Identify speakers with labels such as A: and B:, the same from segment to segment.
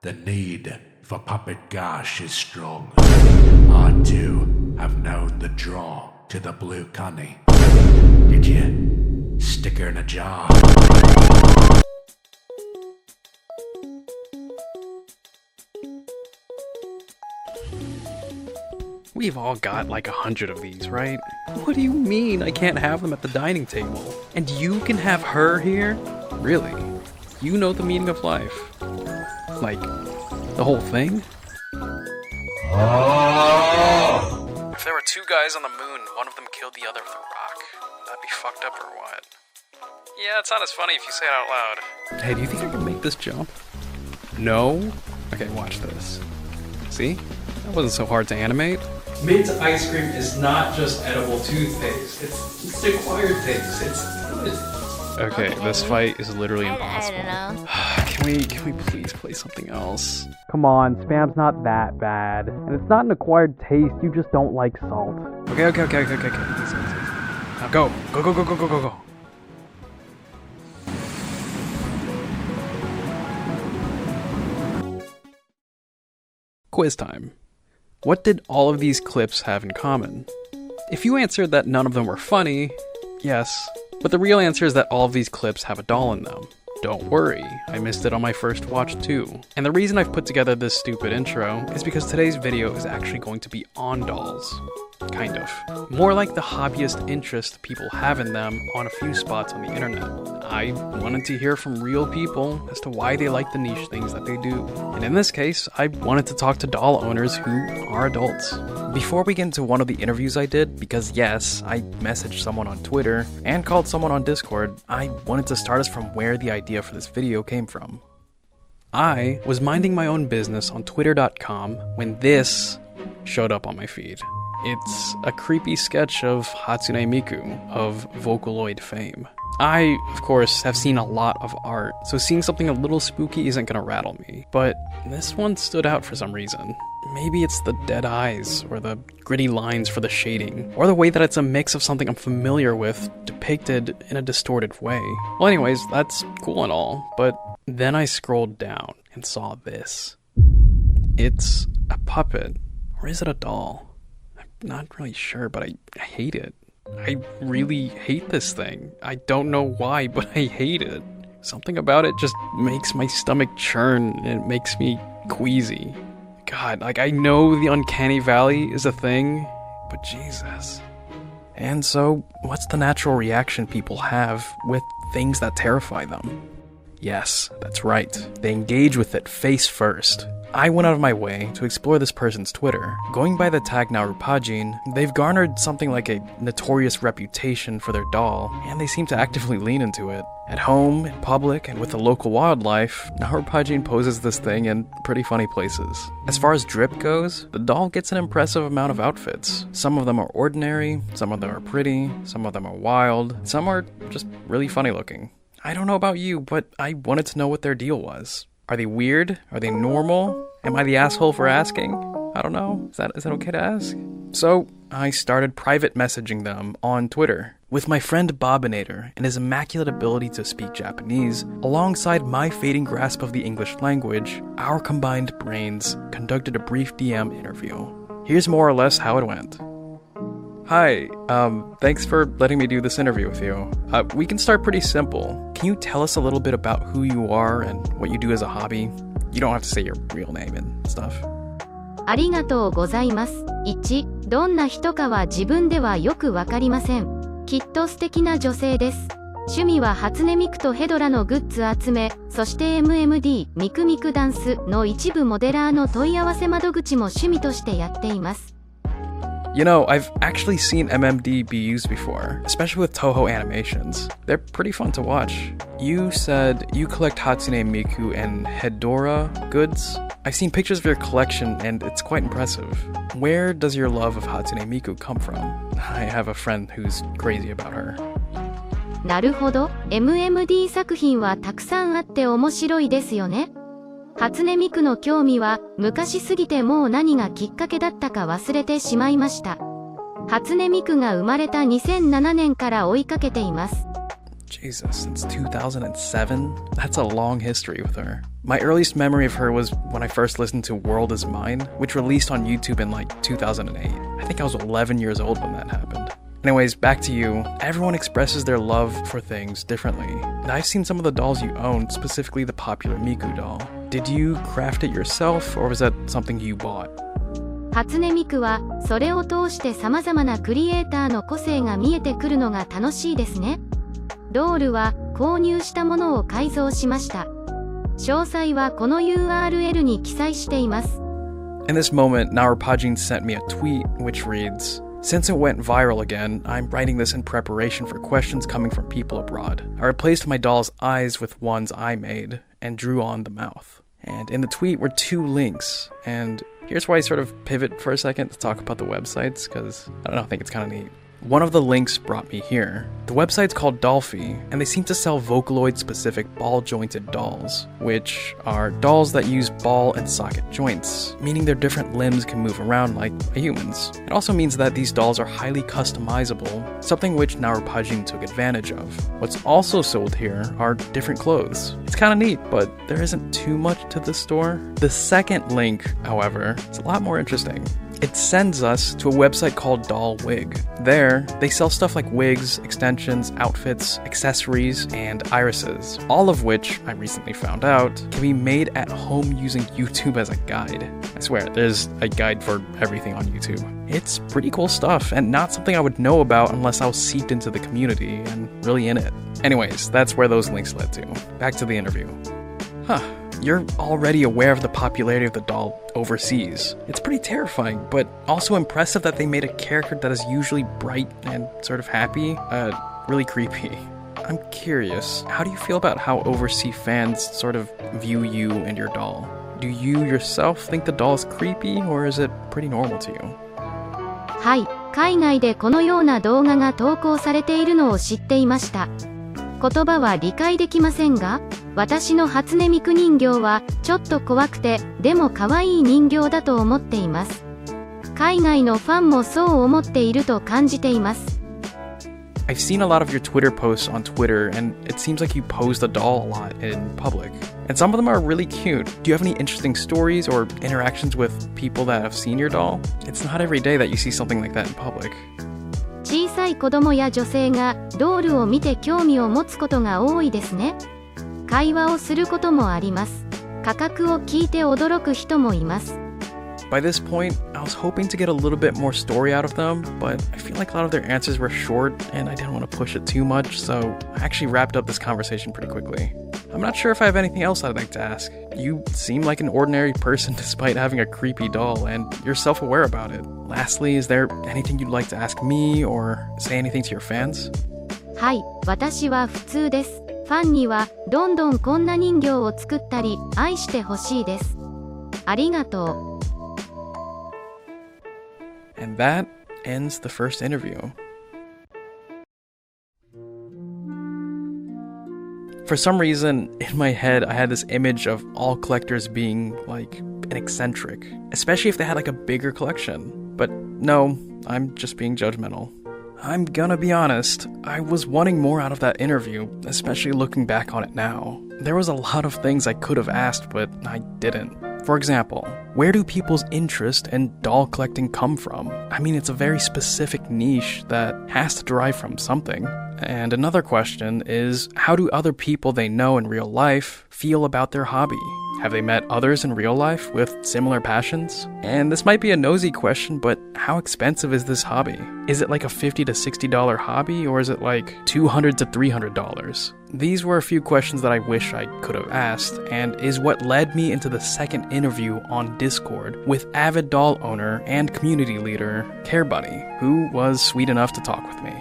A: The need for puppet gosh is strong. I too have known the draw to the blue cunny. Did you stick her in a jar?
B: We've all got like 100 of these, right? What do you mean I can't have them at the dining table? And you can have her here? Really? You know the meaning of life? Like, the whole thing? If there were two guys on the moon, one of them killed the other with a rock. That'd be fucked up or what? Yeah, it's not as funny if you say it out loud. Hey, do you think I can make this jump? No? Okay, watch this. See? That wasn't so hard to animate. Mint ice cream is not just edible toothpaste. It's acquired taste. It's good. Okay, this fight is literally impossible. Can we please play something else? Come on, spam's not that bad. And it's not an acquired taste, you just don't like salt. Okay. Easy. Now go. Go. Quiz time. What did all of these clips have in common? If you answered that none of them were funny, yes, but the real answer is that all of these clips have a doll in them. Don't worry, I missed it on my first watch too. And the reason I've put together this stupid intro is because today's video is actually going to be on dolls. Kind of. More like the hobbyist interest people have in them on a few spots on the internet. I wanted to hear from real people as to why they like the niche things that they do. And in this case, I wanted to talk to doll owners who are adults. Before we get into one of the interviews I did, because yes, I messaged someone on Twitter and called someone on Discord, I wanted to start us from where the idea for this video came from. I was minding my own business on twitter.com when this showed up on my feed. It's a creepy sketch of Hatsune Miku of Vocaloid fame. I, of course, have seen a lot of art, so seeing something a little spooky isn't gonna rattle me, but this one stood out for some reason. Maybe it's the dead eyes, or the gritty lines for the shading, or the way that it's a mix of something I'm familiar with, depicted in a distorted way. Well anyways, that's cool and all, but then I scrolled down and saw this. It's a puppet, or is it a doll? I'm not really sure, but I hate it. I really hate this thing. I don't know why, but I hate it. Something about it just makes my stomach churn and it makes me queasy. God, like I know the uncanny valley is a thing, but Jesus. And so, what's the natural reaction people have with things that terrify them? Yes, that's right. They engage with it face first. I went out of my way to explore this person's Twitter. Going by the tag Narupajin, they've garnered something like a notorious reputation for their doll, and they seem to actively lean into it. At home, in public, and with the local wildlife, Narupajin poses this thing in pretty funny places. As far as drip goes, the doll gets an impressive amount of outfits. Some of them are ordinary, some of them are pretty, some of them are wild, some are just really funny looking. I don't know about you, but I wanted to know what their deal was. Are they weird? Are they normal? Am I the asshole for asking? I don't know. Is that okay to ask? So, I started private messaging them on Twitter. With my friend Bobinator and his immaculate ability to speak Japanese, alongside my fading grasp of the English language, our combined brains conducted a brief DM interview. Here's more or less how it went. Hi, thanks for letting me do this interview with you. We can start pretty simple. Can you tell us a little bit about who you are and what you do as a hobby? You don't have to say your real name and stuff.
C: ありがとうございます。1、どんな人かは自分ではよくわかりません。きっと素敵な女性です。趣味は初音ミクとヘドラのグッズ集め、そして MMD、ミクミクダンスの一部モデラーの問い合わせ窓口も趣味としてやっています。
B: You know, I've actually seen MMD be used before, especially with Toho animations. They're pretty fun to watch. You said you collect Hatsune Miku and Hedora goods? I've seen pictures of your collection and it's quite impressive. Where does your love of Hatsune Miku come from? I have a friend who's crazy about her.
C: なるほど、MMD 作品はたくさんあって面白いですよね。初音ミクの興味は昔すぎてもう何がきっかけだったか忘れてしまいました。初音ミクが生まれた2007年から追いかけています。
B: Jesus, since 2007? That's a long history with her. My earliest memory of her was when I first listened to World Is Mine, which released on YouTube in like 2008. I think I was 11 years old when that happened. Anyways, back to you. Everyone expresses their love for things differently. And I've seen some of the dolls you own, specifically the popular Miku doll. Did you craft it yourself, or was that something you bought?
C: 初音ミクはそれを通して様々なクリエイターの個性が見えてくるのが楽しいですね。ドールは購入したものを改造しました。詳細はこの URL に記載しています。
B: In this moment, Narupajin sent me a tweet which reads, "Since it went viral again, I'm writing this in preparation for questions coming from people abroad. I replaced my doll's eyes with ones I made and drew on the mouth." And in the tweet were 2 links, and here's why I sort of pivot for a second to talk about the websites, because I don't know, I think it's kind of neat. One of the links brought me here. The website's called Dolphy, and they seem to sell Vocaloid-specific ball-jointed dolls, which are dolls that use ball and socket joints, meaning their different limbs can move around like a human's. It also means that these dolls are highly customizable, something which Narupajin took advantage of. What's also sold here are different clothes. It's kind of neat, but there isn't too much to the store. The second link, however, is a lot more interesting. It sends us to a website called Doll Wig. There, they sell stuff like wigs, extensions, outfits, accessories, and irises, all of which, I recently found out, can be made at home using YouTube as a guide. I swear, there's a guide for everything on YouTube. It's pretty cool stuff, and not something I would know about unless I was seeped into the community and really in it. Anyways, that's where those links led to. Back to the interview. You're already aware of the popularity of the doll overseas. It's pretty terrifying, but also impressive that they made a character that is usually bright and sort of happy, really creepy. I'm curious, how do you feel about how overseas fans sort of view you and your doll? Do you yourself think the doll is creepy, or is it pretty normal to you?
C: はい、海外でこのような動画が投稿されているのを知っていました。言葉は理解できませんが、私の初音ミク人形はちょっと怖くて、でも可愛い人形だと思っています。海外のファンもそう思っていると感じています。
B: I've seen a lot of your Twitter posts on Twitter, and it seems like you pose the doll a lot in public. And some of them are really cute. Do you have any interesting stories or interactions with people that have seen your doll? It's not every day that you see something like that in public.
C: 小さい子供や女性がドールを見て興味を持つことが多いですね。会話をすることもあります。価格を聞いて驚く人もいます。
B: By this point, I was hoping to get a little bit more story out of them, but I feel like a lot of their answers were short and I didn't want to push it too much, so I actually wrapped up this conversation pretty quickly. I'm not sure if I have anything else I'd like to ask. You seem like an ordinary person despite having a creepy doll, and you're self-aware about it. Lastly, is there anything you'd like to ask me or say anything to your fans?
C: はい、私は普通です。ファンにはどんどんこんな人形を作ったり愛してほしいです。ありがとう。
B: And that ends the first interview. For some reason, in my head, I had this image of all collectors being, like, an eccentric. Especially if they had, like, a bigger collection. But no, I'm just being judgmental. I'm gonna be honest, I was wanting more out of that interview, especially looking back on it now. There was a lot of things I could have asked, but I didn't. For example, where do people's interest in doll collecting come from? I mean, it's a very specific niche that has to derive from something. And another question is, how do other people they know in real life feel about their hobby? Have they met others in real life with similar passions? And this might be a nosy question, but how expensive is this hobby? Is it like a $50 to $60 hobby, or is it like $200 to $300? These were a few questions that I wish I could have asked, and is what led me into the second interview on Discord with avid doll owner and community leader Care Bunny, who was sweet enough to talk with me.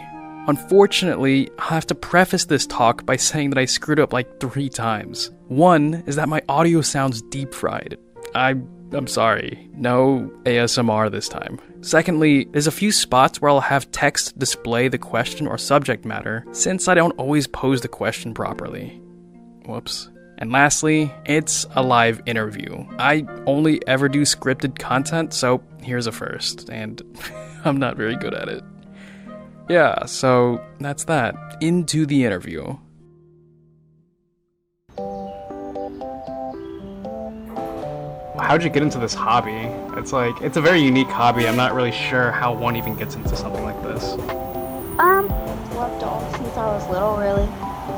B: Unfortunately, I'll have to preface this talk by saying that I screwed up like 3 times. One is that my audio sounds deep-fried. I'm sorry. No ASMR this time. Secondly, there's a few spots where I'll have text display the question or subject matter, since I don't always pose the question properly. Whoops. And lastly, it's a live interview. I only ever do scripted content, so here's a first, and I'm not very good at it. Yeah, so that's that. Into the interview. How'd you get into this hobby? It's a very unique hobby. I'm not really sure how one even gets into something like this.
D: Loved dolls since I was little, really.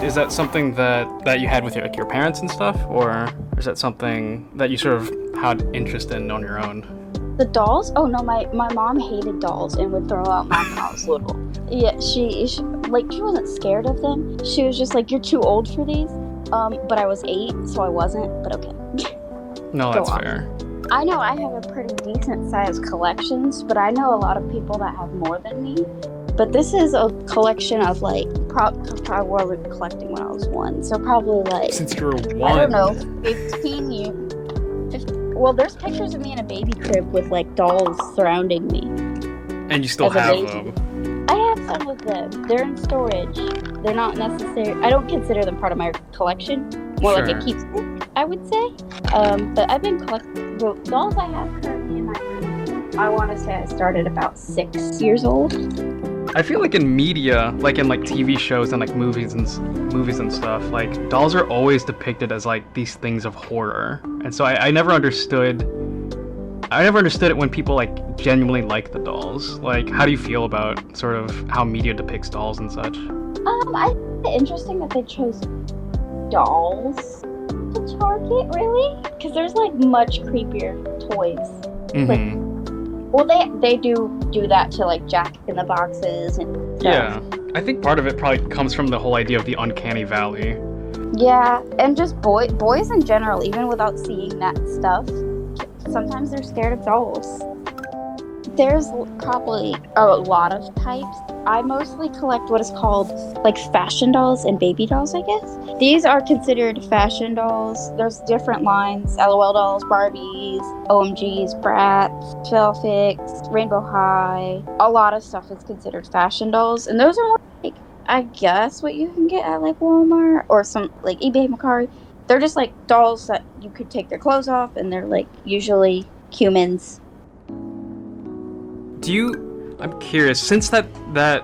B: Is that something that you had with your parents and stuff, or is that something that you sort of had interest in on your own?
D: The dolls? Oh no, my mom hated dolls and would throw out mine when I was little. Yeah, she wasn't scared of them. She was just like, you're too old for these. But I was 8, so I wasn't, but okay.
B: No, that's fair.
D: I know I have a pretty decent sized collections, but I know a lot of people that have more than me. But this is a collection of I wasn't collecting when I was 1, so probably like...
B: Since you were 1?
D: I don't know, 15 years. Well, there's pictures of me in a baby crib with like dolls surrounding me.
B: And you still have them?
D: I have some of them. They're in storage. They're not necessary. I don't consider them part of my collection. More like a keepsake, I would say. But I've been collecting the dolls I have currently in my room. I want to say I started about 6 years old.
B: I feel like in media, like in like TV shows and like movies and stuff, like dolls are always depicted as like these things of horror, and so I never understood it when people like genuinely like the dolls. Like, how do you feel about sort of how media depicts dolls and such?
D: I think it's interesting that they chose dolls to target, really, because there's like much creepier toys.
B: Mm-hmm.
D: Like, well, they do that to like Jack in the Boxes and stuff.
B: Yeah, I think part of it probably comes from the whole idea of the uncanny valley.
D: Yeah, and just boys in general, even without seeing that stuff, sometimes they're scared of dolls. There's probably a lot of types. I mostly collect what is called like fashion dolls and baby dolls, I guess. These are considered fashion dolls. There's different lines: LOL dolls, Barbies, OMGs, Bratz, Fix, Rainbow High. A lot of stuff is considered fashion dolls, and those are more like, I guess, what you can get at like Walmart or some like eBay, Mercari. They're just like dolls that you could take their clothes off, and they're like usually humans.
B: I'm curious, since that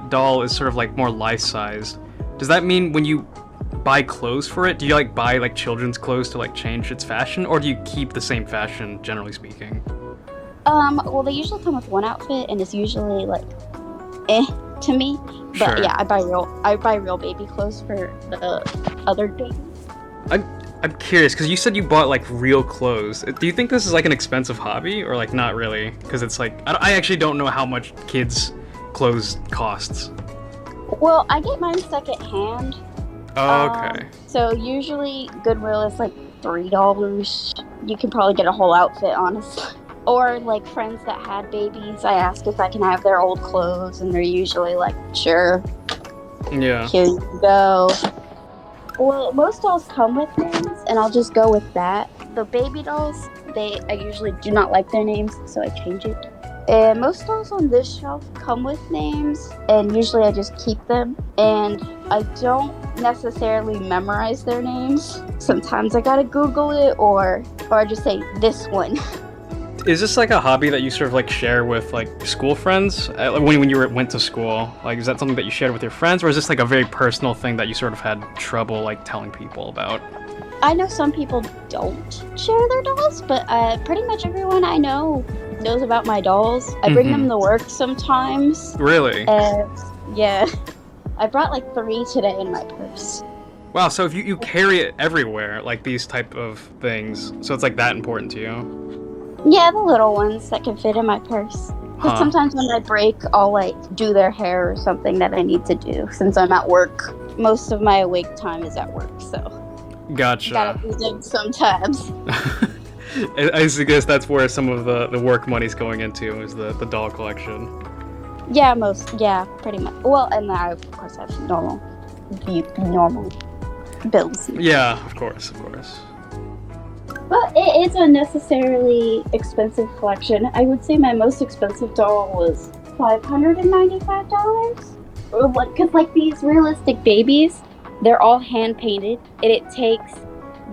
B: doll is sort of like more life-sized, does that mean when you buy clothes for it, do you like buy like children's clothes to like change its fashion, or do you keep the same fashion, generally speaking?
D: Well, they usually come with one outfit, and it's usually like to me. But
B: sure.
D: Yeah, I buy real baby clothes for the other babies.
B: I'm curious, because you said you bought like real clothes. Do you think this is like an expensive hobby, or like not really? Because it's like, I actually don't know how much kids' clothes costs.
D: Well, I get mine secondhand.
B: Oh, okay.
D: So usually Goodwill is like $3. You can probably get a whole outfit, honestly. Or like friends that had babies, I ask if I can have their old clothes, and they're usually like, sure.
B: Yeah.
D: Here you go. Well, most dolls come with names, and I'll just go with that. The baby dolls, I usually do not like their names, so I change it. And most dolls on this shelf come with names, and usually I just keep them. And I don't necessarily memorize their names. Sometimes I gotta Google it, or I just say this one.
B: Is this like a hobby that you sort of like share with like school friends when you went to school? Like, is that something that you shared with your friends, or is this like a very personal thing that you sort of had trouble like telling people about?
D: I know some people don't share their dolls, but pretty much everyone I know knows about my dolls. I bring them to work sometimes.
B: Really?
D: Yeah. I brought like 3 today in my purse.
B: Wow, so if you carry it everywhere, like these type of things, so it's like that important to you?
D: Yeah, the little ones that can fit in my purse. Because sometimes when I break, I'll like do their hair or something that I need to do. Since I'm at work, most of my awake time is at work, so
B: gotcha.
D: Gotta do them sometimes.
B: I guess that's where some of the work money's going into, is the doll collection.
D: Yeah, pretty much. Well, and I of course have normal bills.
B: Yeah, of course.
D: But it is a necessarily expensive collection. I would say my most expensive doll was $595. Because like these realistic babies, they're all hand painted, and it takes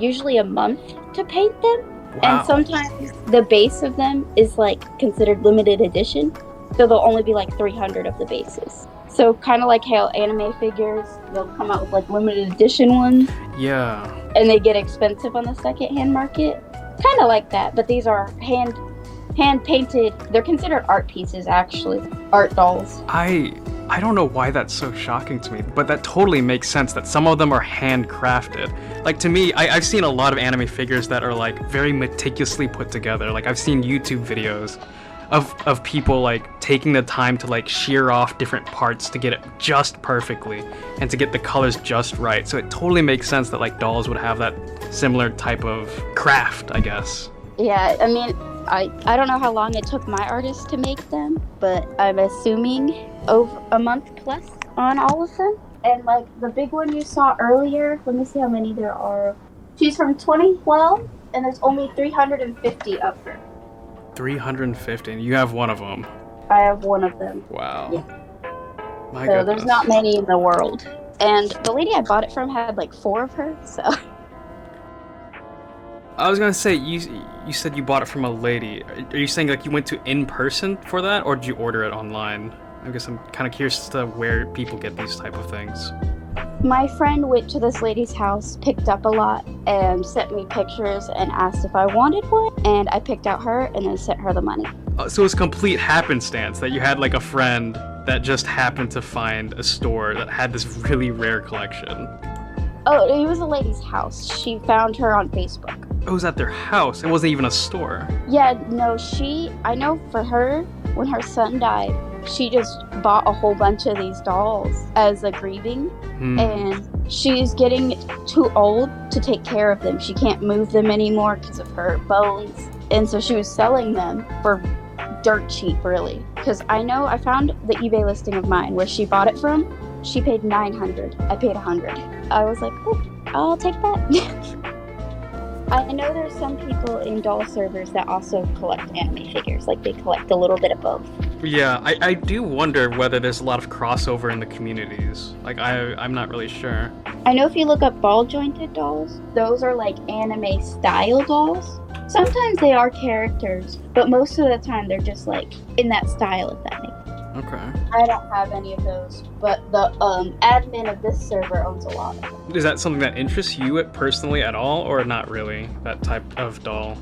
D: usually a month to paint them.
B: Wow.
D: And sometimes the base of them is like considered limited edition, so there'll only be like 300 of the bases. So kind of like how anime figures, they'll come out with like limited edition ones.
B: Yeah.
D: And they get expensive on the secondhand market. Kind of like that, but these are hand painted. They're considered art pieces, actually. Art dolls.
B: I don't know why that's so shocking to me, but that totally makes sense that some of them are handcrafted. Like, to me, I've seen a lot of anime figures that are like very meticulously put together. Like, I've seen YouTube videos of people like taking the time to like shear off different parts to get it just perfectly and to get the colors just right. So it totally makes sense that like dolls would have that similar type of craft, I guess.
D: Yeah, I mean, I don't know how long it took my artist to make them, but I'm assuming over a month plus on all of them. And like the big one you saw earlier, let me see how many there are. She's from 2012, and there's only 350 of her.
B: 350, and you have one of them.
D: I have one of them.
B: Wow.
D: Yeah.
B: My
D: so
B: goodness.
D: there's not many in the world. And the lady I bought it from had like 4 of her, so.
B: I was gonna say, you said you bought it from a lady. Are you saying like you went to in person for that, or did you order it online? I guess I'm kind of curious as to where people get these type of things.
D: My friend went to this lady's house, picked up a lot, and sent me pictures and asked if I wanted one, and I picked out her and then sent her the money.
B: So it's complete happenstance that you had like a friend that just happened to find a store that had this really rare collection.
D: Oh, it was a lady's house. She found her on Facebook.
B: It was at their house. It wasn't even a store.
D: Yeah, no, I know for her, when her son died, she just bought a whole bunch of these dolls as a grieving. And she's getting too old to take care of them. She can't move them anymore because of her bones. And so she was selling them for dirt cheap, really. Because I found the eBay listing of mine where she bought it from. She paid $900. I paid $100. I was like, oh, I'll take that. I know there's some people in doll servers that also collect anime figures. Like, they collect a little bit of both.
B: Yeah, I do wonder whether there's a lot of crossover in the communities. Like, I'm not really sure.
D: I know if you look up ball-jointed dolls, those are like anime-style dolls. Sometimes they are characters, but most of the time they're just like in that style, if that makes sense.
B: Okay.
D: I don't have any of those, but the admin of this server owns a lot of them.
B: Is that something that interests you personally at all, or not really, that type of doll?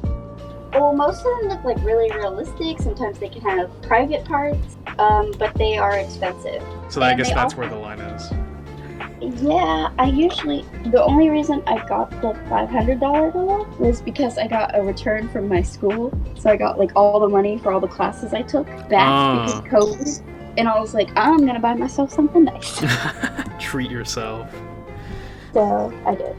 D: Well, most of them look like really realistic. Sometimes they can have private parts, but they are expensive.
B: So I guess that's where the line is.
D: Yeah, the only reason I got the $500 doll was because I got a return from my school. So I got like all the money for all the classes I took back because of COVID. And I was like, I'm gonna buy myself something nice.
B: Treat yourself.
D: So I did.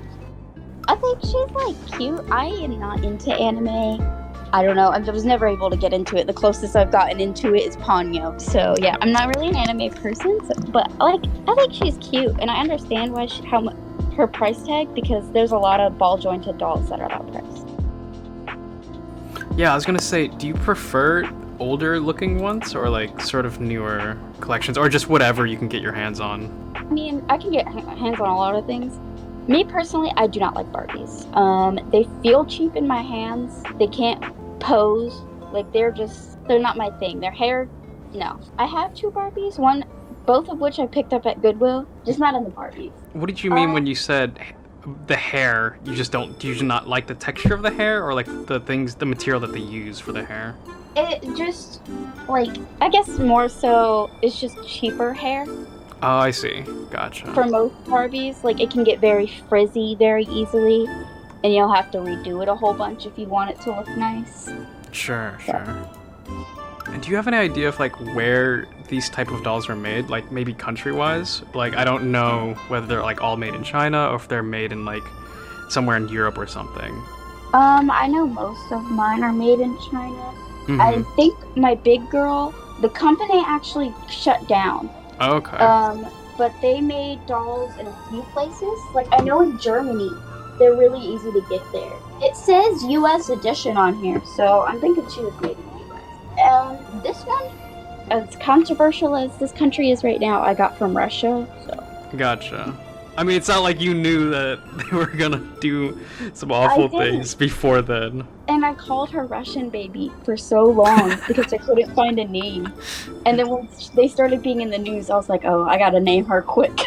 D: I think she's like cute. I am not into anime. I don't know. I was never able to get into it. The closest I've gotten into it is Ponyo. So yeah, I'm not really an anime person, but I think she's cute, and I understand why her price tag, because there's a lot of ball jointed dolls that are that priced.
B: Yeah, I was gonna say, do you prefer older looking ones or like sort of newer collections, or just whatever you can get your hands on?
D: I mean, I can get hands on a lot of things. Me personally, I do not like Barbies. They feel cheap in my hands. They can't pose. Like, they're not my thing. Their hair, no. I have 2 Barbies, both of which I picked up at Goodwill, just not in the Barbies.
B: What did you mean when you said the hair? You just not like the texture of the hair, or like the material that they use for the hair?
D: It just, like, I guess more so, it's just cheaper hair.
B: Oh, I see. Gotcha.
D: For most Barbies, like, it can get very frizzy very easily, and you'll have to redo it a whole bunch if you want it to look nice.
B: Sure. And do you have any idea of, like, where these type of dolls are made? Like, maybe country-wise? Like, I don't know whether they're, like, all made in China, or if they're made in, like, somewhere in Europe or something.
D: I know most of mine are made in China. Mm-hmm. I think my big girl, the company actually shut down.
B: Okay.
D: But they made dolls in a few places. Like, I know in Germany, they're really easy to get there. It says U.S. edition on here, so I'm thinking she was made in the U.S. This one, as controversial as this country is right now, I got from Russia. So.
B: Gotcha. I mean, it's not like you knew that they were gonna do some awful things before then.
D: And I called her Russian baby for so long because I couldn't find a name. And then when they started being in the news, I was like, oh, I gotta name her quick.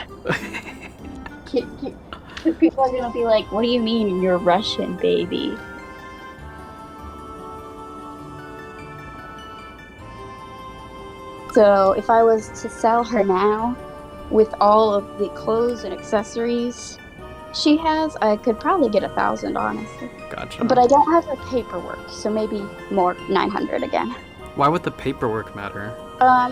D: Because people are gonna be like, what do you mean you're Russian baby? So if I was to sell her now, with all of the clothes and accessories she has, I could probably get 1,000, honestly.
B: Gotcha.
D: But I don't have her paperwork, so maybe more 900 again.
B: Why would the paperwork matter?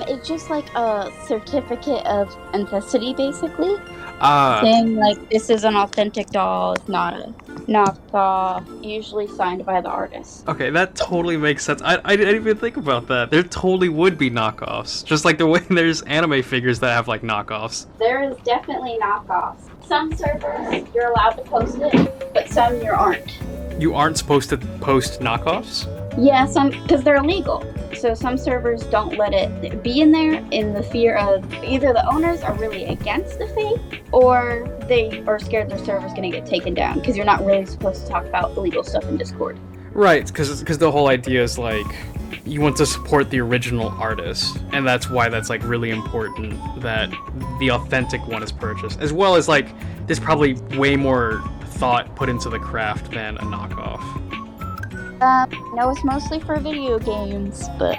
D: It's just like a certificate of authenticity, basically.
B: Ah.
D: Saying like this is an authentic doll, it's not a knockoff, usually signed by the artist.
B: Okay, that totally makes sense. I didn't even think about that. There totally would be knockoffs. Just like the way there's anime figures that have like knockoffs.
D: There is definitely knockoffs. Some servers you're allowed to post it, but some you aren't.
B: You aren't supposed to post knockoffs?
D: Yeah, some because they're illegal. So some servers don't let it be in there in the fear of either the owners are really against the fake or they are scared their server's going to get taken down because you're not really supposed to talk about illegal stuff in Discord.
B: Right, because the whole idea is like you want to support the original artist, and that's why that's like really important that the authentic one is purchased, as well as like there's probably way more thought put into the craft than a knockoff.
D: No, it's mostly for video games, but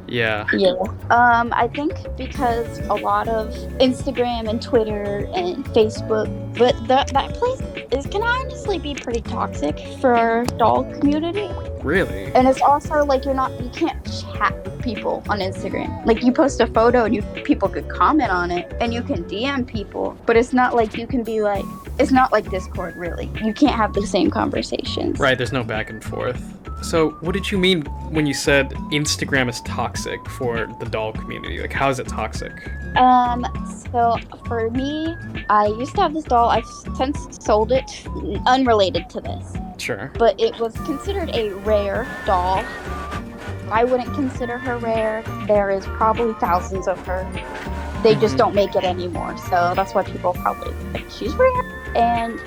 B: yeah.
D: Yeah. I think because a lot of Instagram and Twitter and Facebook, but that place can honestly be pretty toxic for our doll community.
B: Really?
D: And it's also like you can't chat with people on Instagram. Like you post a photo and people could comment on it and you can DM people, but it's not like you can be like, it's not like Discord really. You can't have the same conversations.
B: Right, there's no back and forth. So what did you mean when you said Instagram is toxic for the doll community? Like how is it toxic?
D: So for me, I used to have this doll. I've since sold it, unrelated to this.
B: Sure.
D: But it was considered a rare doll. I wouldn't consider her rare. There is probably thousands of her. They just don't make it anymore. So that's why people probably think she's rare. And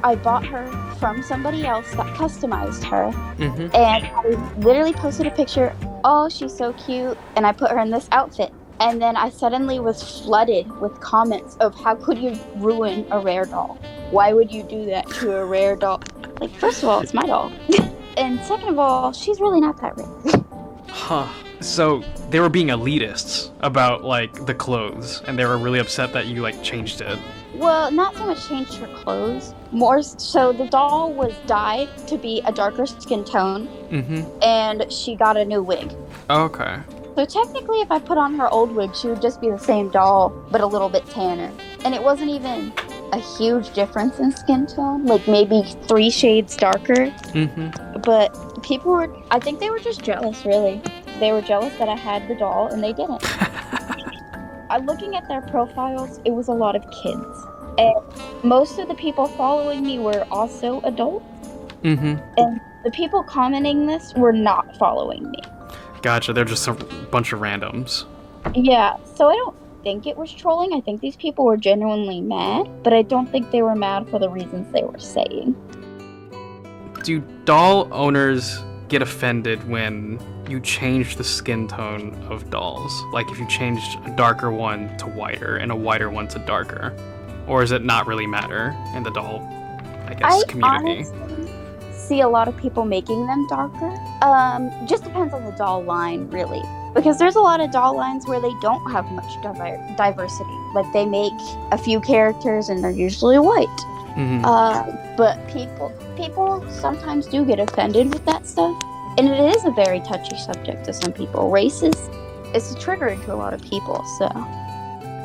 D: I bought her from somebody else that customized her.
B: Mm-hmm.
D: And I literally posted a picture. Oh, she's so cute. And I put her in this outfit. And then I suddenly was flooded with comments of how could you ruin a rare doll? Why would you do that to a rare doll? Like, first of all, it's my doll. And second of all, she's really not that rare.
B: Huh. So they were being elitists about like the clothes, and they were really upset that you like changed it.
D: Well, not so much changed her clothes. More so the doll was dyed to be a darker skin tone.
B: Mm-hmm.
D: And she got a new wig.
B: Okay.
D: So technically, if I put on her old wig, she would just be the same doll, but a little bit tanner. And it wasn't even a huge difference in skin tone, like maybe 3 shades darker.
B: Mm-hmm.
D: But people were, I think they were just jealous, really. They were jealous that I had the doll and they didn't. Looking at their profiles, it was a lot of kids. And most of the people following me were also adults.
B: Mm-hmm.
D: And the people commenting this were not following me.
B: Gotcha, they're just a bunch of randoms.
D: Yeah, so I don't think it was trolling. I think these people were genuinely mad, but I don't think they were mad for the reasons they were saying.
B: Do doll owners get offended when you change the skin tone of dolls? Like if you changed a darker one to whiter and a whiter one to darker? Or does it not really matter in the doll, community?
D: Honestly see a lot of people making them darker. Just depends on the doll line, really. Because there's a lot of doll lines where they don't have much diversity. Like they make a few characters and they're usually white.
B: Mm-hmm.
D: But people sometimes do get offended with that stuff. And it is a very touchy subject to some people. Race is a trigger to a lot of people, so.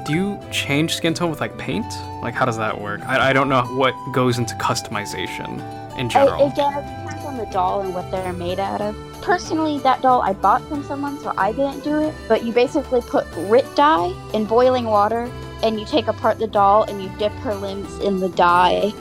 B: Do you change skin tone with like paint? Like how does that work? I don't know what goes into customization in general.
D: Again, it depends on the doll and what they're made out of. Personally, that doll I bought from someone, so I didn't do it. But you basically put RIT dye in boiling water, and you take apart the doll and you dip her limbs in the dye.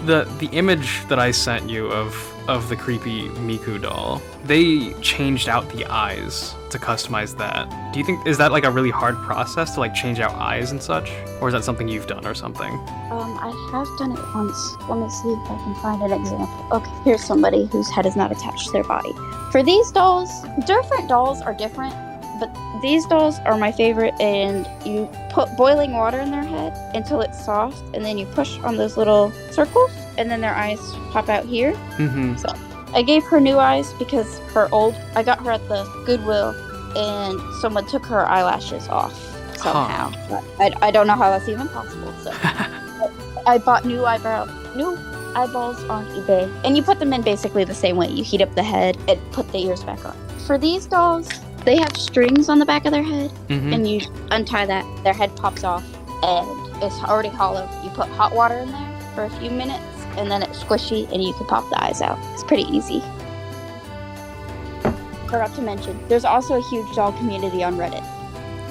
B: The image that I sent you of of the creepy Miku doll, they changed out the eyes to customize that. Do you think, is that like a really hard process to like change out eyes and such? Or is that something you've done or something?
D: I have done it once. Let me see if I can find an example. Okay, here's somebody whose head is not attached to their body. For these dolls, different dolls are different, but these dolls are my favorite, and you put boiling water in their head until it's soft, and then you push on those little circles, and then their eyes pop out here.
B: Mm-hmm.
D: So I gave her new eyes because I got her at the Goodwill, and someone took her eyelashes off somehow. But I don't know how that's even possible, so I bought new eyeballs on eBay, and you put them in basically the same way. You heat up the head and put the ears back on. For these dolls, they have strings on the back of their head, and you untie that, their head pops off, and it's already hollow. You put hot water in there for a few minutes, and then it's squishy, and you can pop the eyes out. It's pretty easy. Forgot to mention, there's also a huge doll community on Reddit.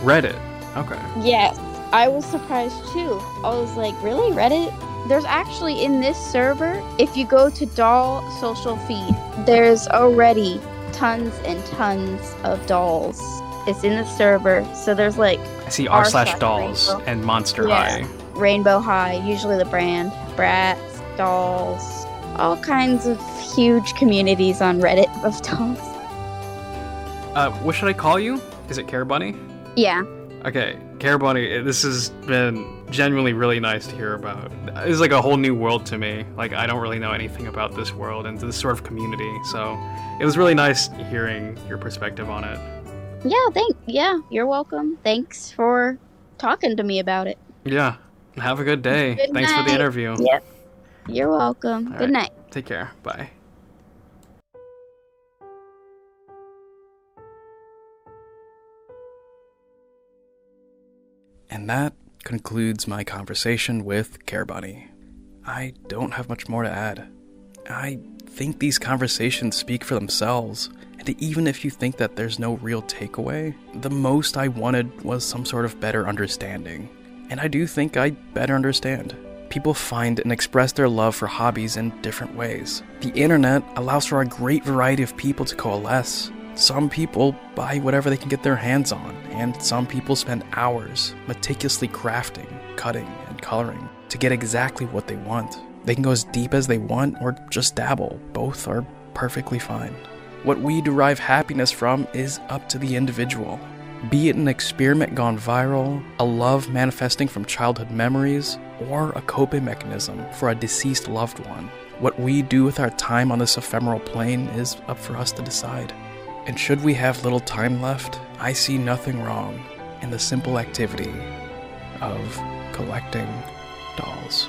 B: Reddit? Okay.
D: Yes, I was surprised too. I was like, really, Reddit? There's actually, in this server, if you go to doll social feed, there's already tons and tons of dolls. It's in the server, so there's like
B: I see r/dolls
D: Rainbow.
B: and Monster High.
D: Rainbow High, usually the brand, Bratz, dolls, all kinds of huge communities on Reddit of dolls.
B: What should I call you? Is it Care Bunny?
D: Yeah.
B: Okay, Care Bunny, this has been genuinely really nice to hear about. It's like a whole new world to me. Like, I don't really know anything about this world and this sort of community, so it was really nice hearing your perspective on it.
D: Yeah, you're welcome. Thanks for talking to me about it.
B: Yeah, have a good day.
D: Good
B: Thanks for the
D: night.
B: interview.
D: Yep. You're welcome.
B: All
D: Good
B: right.
D: night.
B: Take care. Bye. And that concludes my conversation with Care Bunny. I don't have much more to add. I think these conversations speak for themselves, and even if you think that there's no real takeaway, the most I wanted was some sort of better understanding. And I do think I better understand. People find and express their love for hobbies in different ways. The internet allows for a great variety of people to coalesce. Some people buy whatever they can get their hands on, and some people spend hours meticulously crafting, cutting, and coloring to get exactly what they want. They can go as deep as they want or just dabble. Both are perfectly fine. What we derive happiness from is up to the individual. Be it an experiment gone viral, a love manifesting from childhood memories, or a coping mechanism for a deceased loved one. What we do with our time on this ephemeral plane is up for us to decide. And should we have little time left, I see nothing wrong in the simple activity of collecting dolls.